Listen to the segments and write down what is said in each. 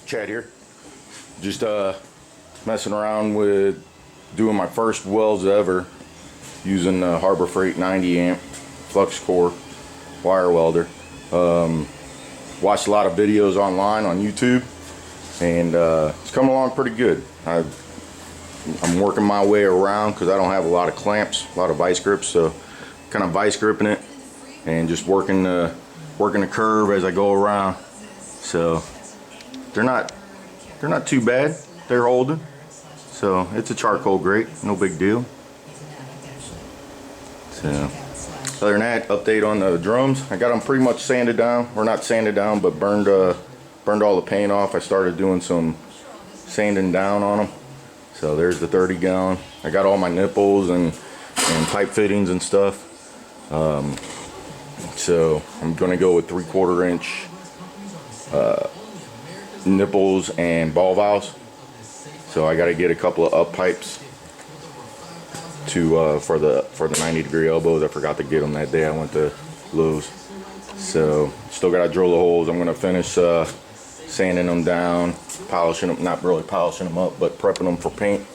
Chad here. Just messing around with doing my first welds ever using the Harbor Freight 90 amp flux core wire welder. Watched a lot of videos online on YouTube, and it's coming along pretty good. I'm working my way around because I don't have a lot of clamps, a lot of vice grips, so kind of vice gripping it and just working the curve as I go around. So they're not too bad. They're holding. So it's a charcoal grate, no big deal. So other than that, update on the drums. I got them pretty much sanded down, or not sanded down, but burned all the paint off. I started doing some sanding down on them. So there's the 30 gallon. I got all my nipples and pipe fittings and stuff. So I'm gonna go with 3/4 inch nipples and ball valves. So I got to get a couple of up pipes to for the 90-degree elbows. I forgot to get them that day I went to Lowe's. So still got to drill the holes. I'm gonna finish sanding them down, polishing them, not really polishing them up, but prepping them for paint,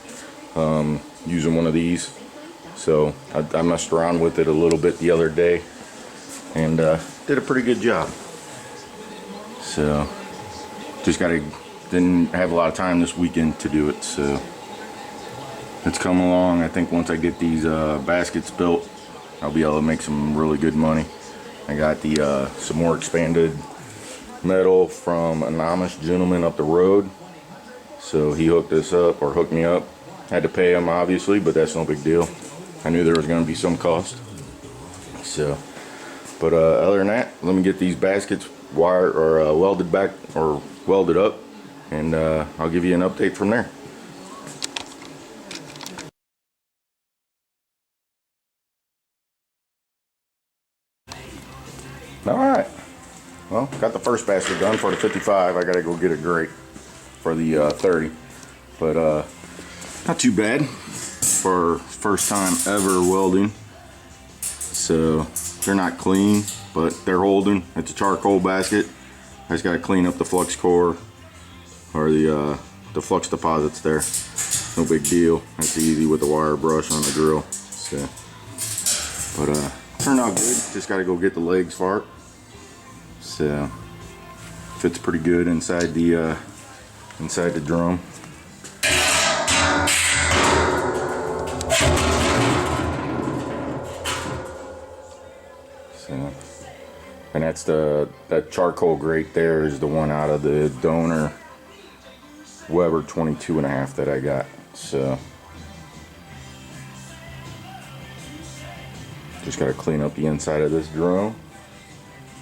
using one of these. So I messed around with it a little bit the other day and did a pretty good job. So just didn't have a lot of time this weekend to do it, so it's coming along. I think once I get these baskets built, I'll be able to make some really good money. I got the some more expanded metal from an Amish gentleman up the road, so he hooked me up. Had to pay him obviously, but that's no big deal. I knew there was going to be some cost. So, but other than that, let me get these baskets welded back or welded up, and I'll give you an update from there. Alright, well, got the first basket done for the 55. I gotta go get a grate for the 30, but not too bad for first time ever welding. So they're not clean, but they're holding. It's a charcoal basket. I just gotta clean up the flux core or the flux deposits there. No big deal. That's easy with the wire brush on the drill. So, but turned out good. Just gotta go get the legs for it. So fits pretty good inside the drum. So, and that's that charcoal grate there is the one out of the donor Weber 22.5 that I got. So just got to clean up the inside of this drum.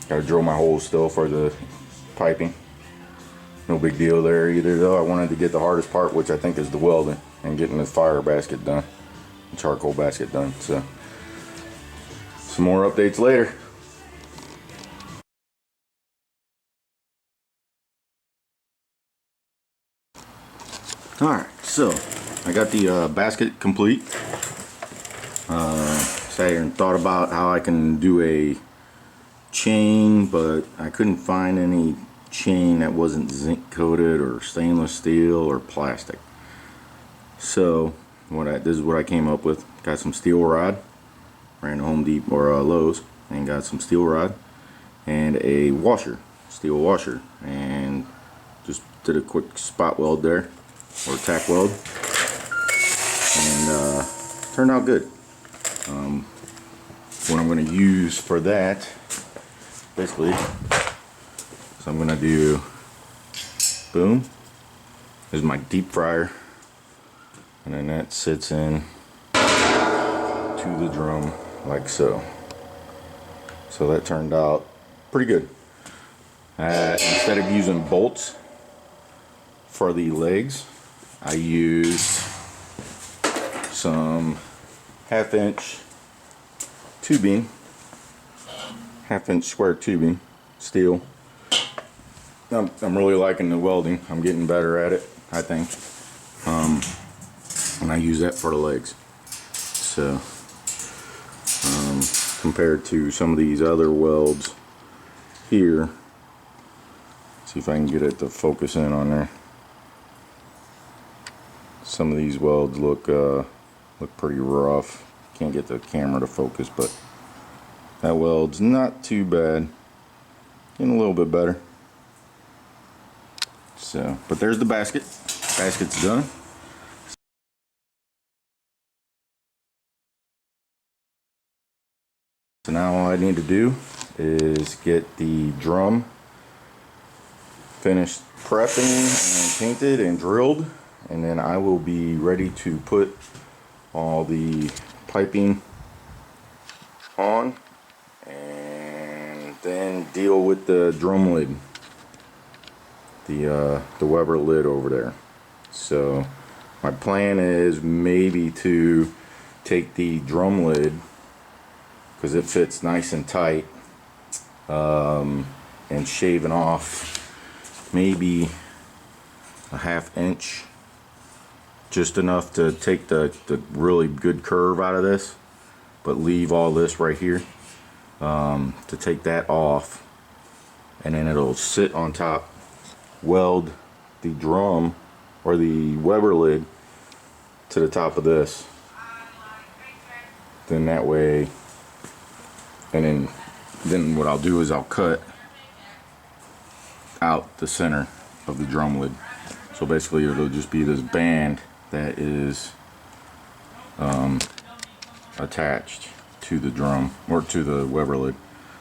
Got to drill my holes still for the piping. No big deal there either though. I wanted to get the hardest part, which I think is the welding and getting the fire basket done, the charcoal basket done. So some more updates later. Alright, so I got the basket complete. Sat here and thought about how I can do a chain, but I couldn't find any chain that wasn't zinc coated or stainless steel or plastic. So this is what I came up with. Got some steel rod, ran to Home Depot or Lowe's, and got some steel rod and a washer, steel washer, and just did a quick spot weld there, or tack weld, and turned out good. What I'm going to use for that, basically, so I'm going to do, boom, this is my deep fryer, and then that sits in to the drum like so. So that turned out pretty good. Instead of using bolts for the legs, I used some 1/2 inch tubing, 1/2 inch square tubing, steel. I'm really liking the welding. I'm getting better at it, I think. And I use that for the legs. So compared to some of these other welds here, See if I can get it to focus in on there. Some of these welds look pretty rough. Can't get the camera to focus, but that weld's not too bad. Getting a little bit better. So, but there's the basket. Basket's done. So now all I need to do is get the drum finished prepping and painted and drilled, and then I will be ready to put all the piping on and then deal with the drum lid, the Weber lid over there. So my plan is maybe to take the drum lid, because it fits nice and tight, and shaving off maybe a ½ inch, just enough to take the really good curve out of this, but leave all this right here, to take that off, and then it'll sit on top, weld the drum or the Weber lid to the top of this, then that way, and then what I'll do is I'll cut out the center of the drum lid. So basically it'll just be this band that is attached to the drum or to the Weber lid.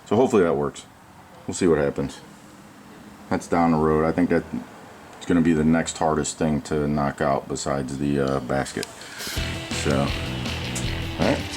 So hopefully that works. We'll see what happens. That's down the road. I think that it's going to be the next hardest thing to knock out besides the basket. So, alright.